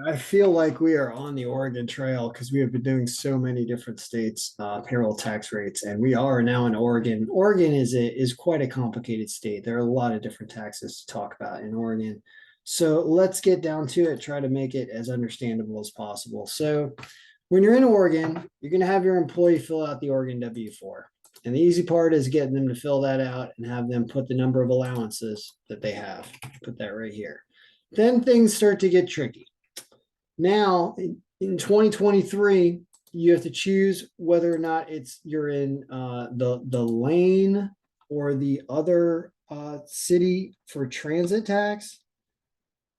I feel like we are on the Oregon Trail because we have been doing so many different states' payroll tax rates, and we are now in Oregon. Oregon is quite a complicated state. There are a lot of different taxes to talk about in Oregon. So let's get down to it. Try to make it as understandable as possible. So when you're in Oregon, you're going to have your employee fill out the Oregon W-4. And the easy part is getting them to fill that out and have them put the number of allowances that they have. Put that right here. Then things start to get tricky. Now, in 2023, you have to choose whether or not you're in the lane or the other city for transit tax.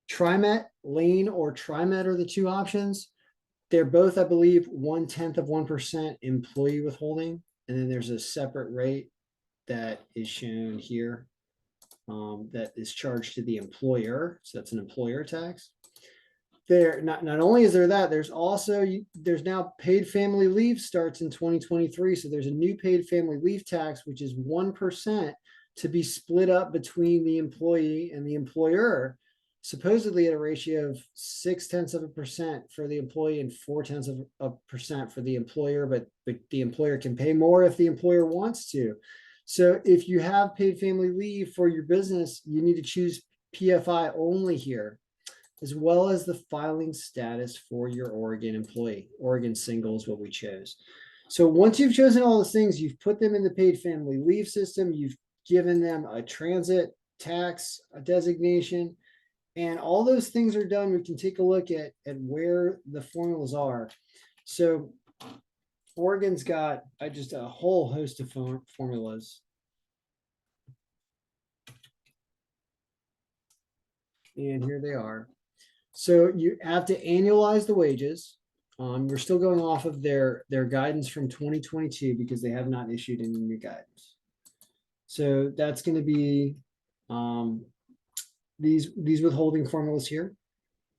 TriMet, lane, or TriMet are the two options. They're both, I believe, 0.1% employee withholding, and then there's a separate rate that is shown here that is charged to the employer. So that's an employer tax. There, not only is there that, there's now paid family leave starts in 2023. So there's a new paid family leave tax, which is 1% to be split up between the employee and the employer, supposedly at a ratio of 0.6% for the employee and 0.4% for the employer, but the employer can pay more if the employer wants to. So if you have paid family leave for your business, you need to choose PFI only here, as well as the filing status for your Oregon employee. Oregon single is what we chose. So once you've chosen all those things, you've put them in the paid family leave system, you've given them a transit tax designation, and all those things are done. We can take a look at where the formulas are. So Oregon's got just a whole host of formulas. And here they are. So you have to annualize the wages. We're still going off of their guidance from 2022 because they have not issued any new guidance. So that's going to be these withholding formulas here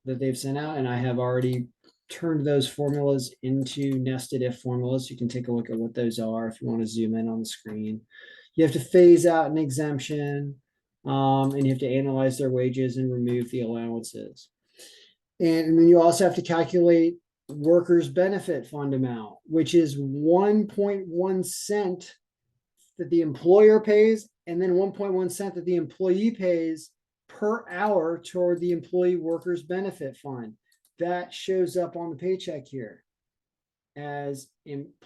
that they've sent out, and I have already turned those formulas into nested if formulas. You can take a look at what those are if you want to zoom in on the screen. You have to phase out an exemption, and you have to analyze their wages and remove the allowances. And then you also have to calculate workers' benefit fund amount, which is 1.1 cent that the employer pays, and then 1.1 cent that the employee pays per hour toward the employee workers' benefit fund. That shows up on the paycheck here as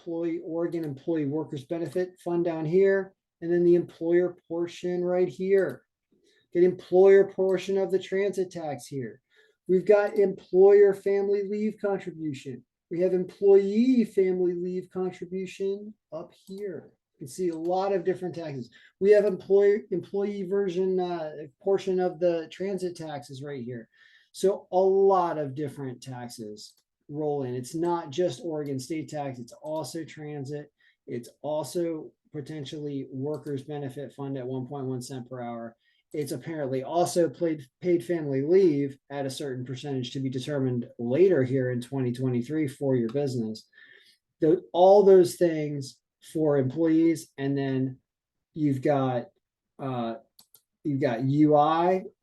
Oregon employee workers' benefit fund down here, and then the employer portion right here. Get employer portion of the transit tax here. We've got employer family leave contribution. We have employee family leave contribution up here. You can see a lot of different taxes. We have employee version portion of the transit taxes right here. So a lot of different taxes roll in. It's not just Oregon state tax. It's also transit. It's also potentially workers' benefit fund at 1.1 cent per hour. It's apparently also paid family leave at a certain percentage to be determined later here in 2023 for your business. All those things for employees, and then you've got UI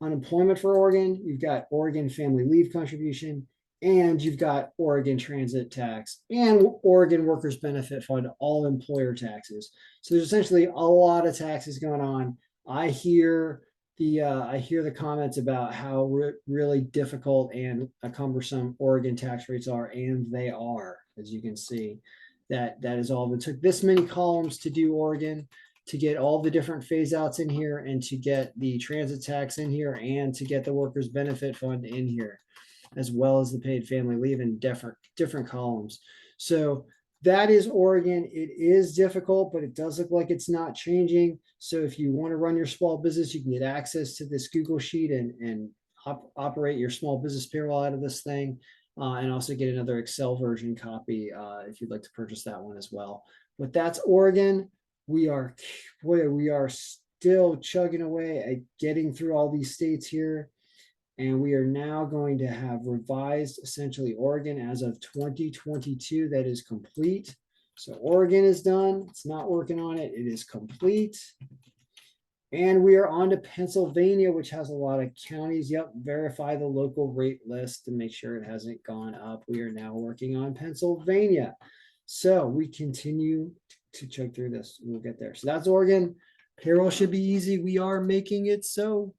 unemployment for Oregon, you've got Oregon family leave contribution, and you've got Oregon transit tax and Oregon workers benefit fund, all employer taxes. So there's essentially a lot of taxes going on. I hear the comments about how really difficult and cumbersome Oregon tax rates are, and they are, as you can see. That is all. It took this many columns to do Oregon, to get all the different phase outs in here, and to get the transit tax in here, and to get the workers benefit fund in here, as well as the paid family leave in different columns. So that is Oregon. It is difficult, but it does look like it's not changing. So if you want to run your small business, you can get access to this Google Sheet and operate your small business payroll out of this thing, and also get another Excel version copy if you'd like to purchase that one as well. But that's Oregon. We are still chugging away at getting through all these states here. And we are now going to have revised essentially Oregon as of 2022. That is complete. So Oregon is done. It's not working on it. It is complete. And we are on to Pennsylvania, which has a lot of counties. Yep, verify the local rate list to make sure it hasn't gone up. We are now working on Pennsylvania. So we continue to check through this. We'll get there. So that's Oregon. Payroll should be easy. We are making it so.